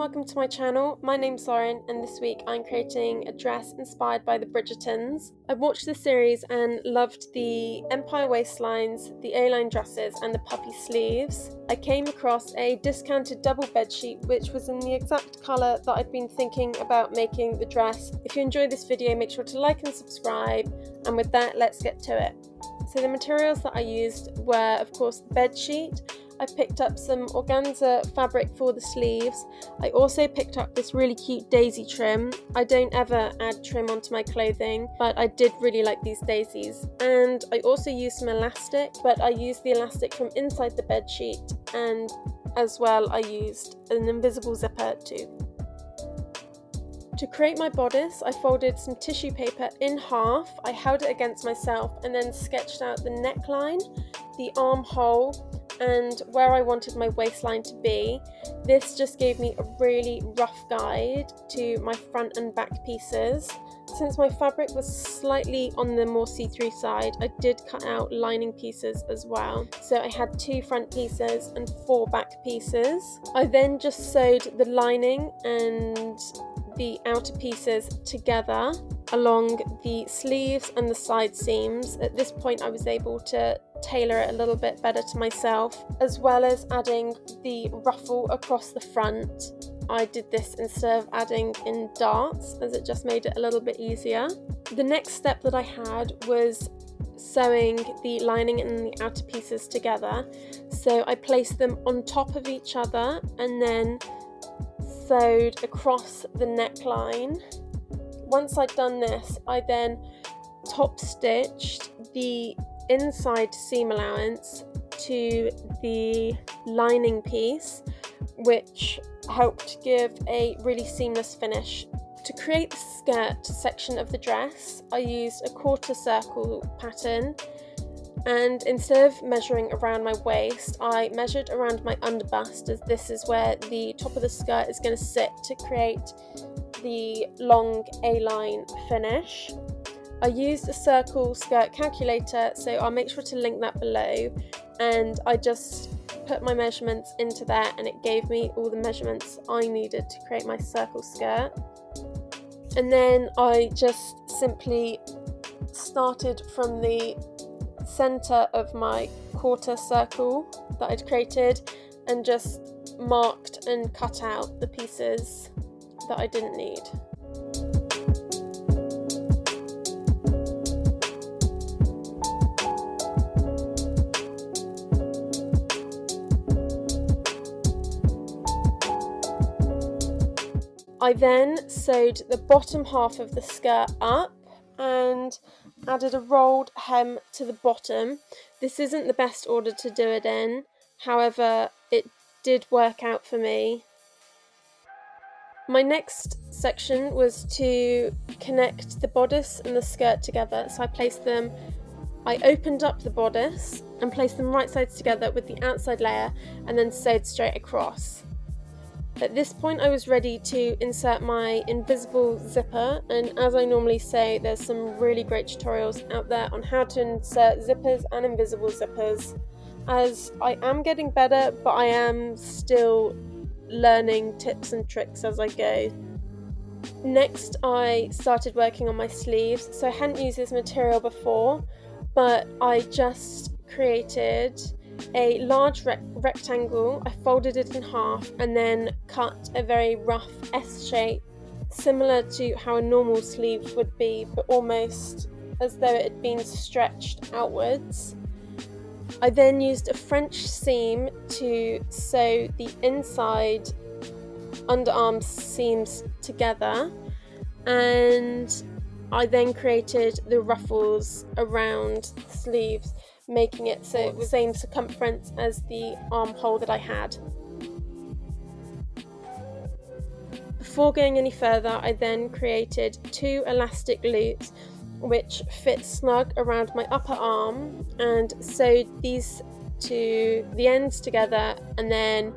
welcome to my channel. My name's Lauren and this week I'm creating a dress inspired by the Bridgertons. I watched the series and loved the empire waistlines, the A-line dresses and the puffy sleeves. I came across a discounted double bedsheet which was in the exact colour that I'd been thinking about making the dress. If you enjoyed this video, make sure to like and subscribe, and with that, let's get to it. So the materials that I used were, of course, the bedsheet. I picked up some organza fabric for the sleeves. I also picked up this really cute daisy trim. I don't ever add trim onto my clothing, but I did really like these daisies. And I also used some elastic, but I used the elastic from inside the bedsheet, and as well I used an invisible zipper too. To create my bodice, I folded some tissue paper in half, I held it against myself and then sketched out the neckline, the armhole, and where I wanted my waistline to be. This just gave me a really rough guide to my front and back pieces. Since my fabric was slightly on the more see-through side, I did cut out lining pieces as well. So I had 2 front pieces and 4 back pieces. I then just sewed the lining and the outer pieces together along the sleeves and the side seams. At this point I was able to tailor it a little bit better to myself, as well as adding the ruffle across the front. I did this instead of adding in darts, as it just made it a little bit easier. The next step that I had was sewing the lining and the outer pieces together. So I placed them on top of each other and then sewed across the neckline. Once I'd done this, I then top stitched the inside seam allowance to the lining piece, which helped give a really seamless finish. To create the skirt section of the dress, I used a quarter circle pattern, and instead of measuring around my waist, I measured around my underbust, as this is where the top of the skirt is going to sit to create the long A-line finish. I used a circle skirt calculator, so I'll make sure to link that below, and I just put my measurements into there and it gave me all the measurements I needed to create my circle skirt. And then I just simply started from the center of my quarter circle that I'd created and just marked and cut out the pieces that I didn't need. I then sewed the bottom half of the skirt up and added a rolled hem to the bottom. This isn't the best order to do it in, however it did work out for me. My next section was to connect the bodice and the skirt together, so I opened up the bodice and placed them right sides together with the outside layer and then sewed straight across. At this point I was ready to insert my invisible zipper, and as I normally say, there's some really great tutorials out there on how to insert zippers and invisible zippers, as I am getting better, but I am still learning tips and tricks as I go. Next I started working on my sleeves, so I hadn't used this material before, but I just created a large rectangle. I folded it in half and then cut a very rough S shape, similar to how a normal sleeve would be, but almost as though it had been stretched outwards. I then used a French seam to sew the inside underarm seams together, and I then created the ruffles around the sleeves, making it so it was the same circumference as the armhole that I had. Before going any further, I then created 2 elastic loops which fit snug around my upper arm and sewed these to the ends together and then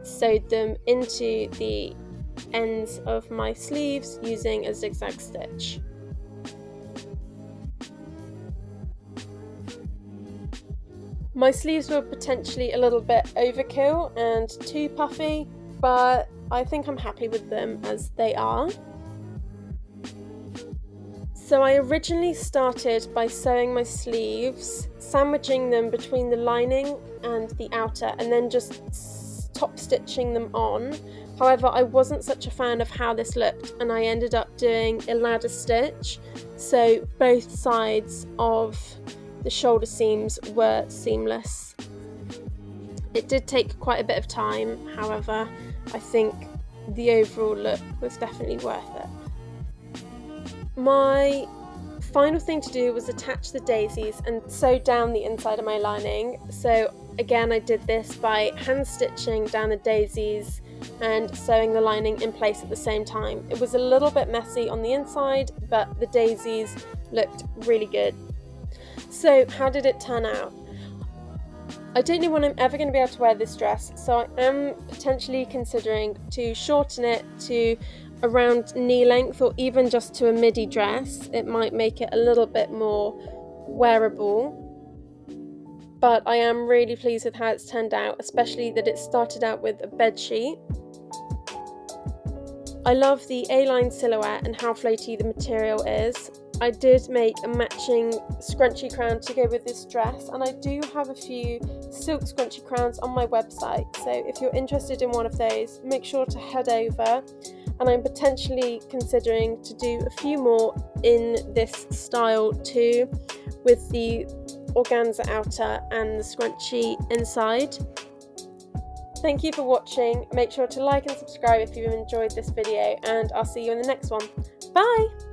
sewed them into the ends of my sleeves using a zigzag stitch. My sleeves were potentially a little bit overkill and too puffy, but I think I'm happy with them as they are. So I originally started by sewing my sleeves, sandwiching them between the lining and the outer, and then just top stitching them on. However, I wasn't such a fan of how this looked, and I ended up doing a ladder stitch, so both sides of the shoulder seams were seamless. It did take quite a bit of time, however, I think the overall look was definitely worth it. My final thing to do was attach the daisies and sew down the inside of my lining. So again, I did this by hand stitching down the daisies and sewing the lining in place at the same time. It was a little bit messy on the inside, but the daisies looked really good. So how did it turn out? I don't know when I'm ever going to be able to wear this dress, so I am potentially considering to shorten it to around knee length or even just to a midi dress. It might make it a little bit more wearable, but I am really pleased with how it's turned out, especially that it started out with a bedsheet. I love the A-line silhouette and how floaty the material is. I did make a matching scrunchy crown to go with this dress, and I do have a few silk scrunchy crowns on my website, so if you're interested in one of those, make sure to head over. And I'm potentially considering to do a few more in this style too, with the organza outer and the scrunchy inside. Thank you for watching. Make sure to like and subscribe if you've enjoyed this video, and I'll see you in the next one. Bye!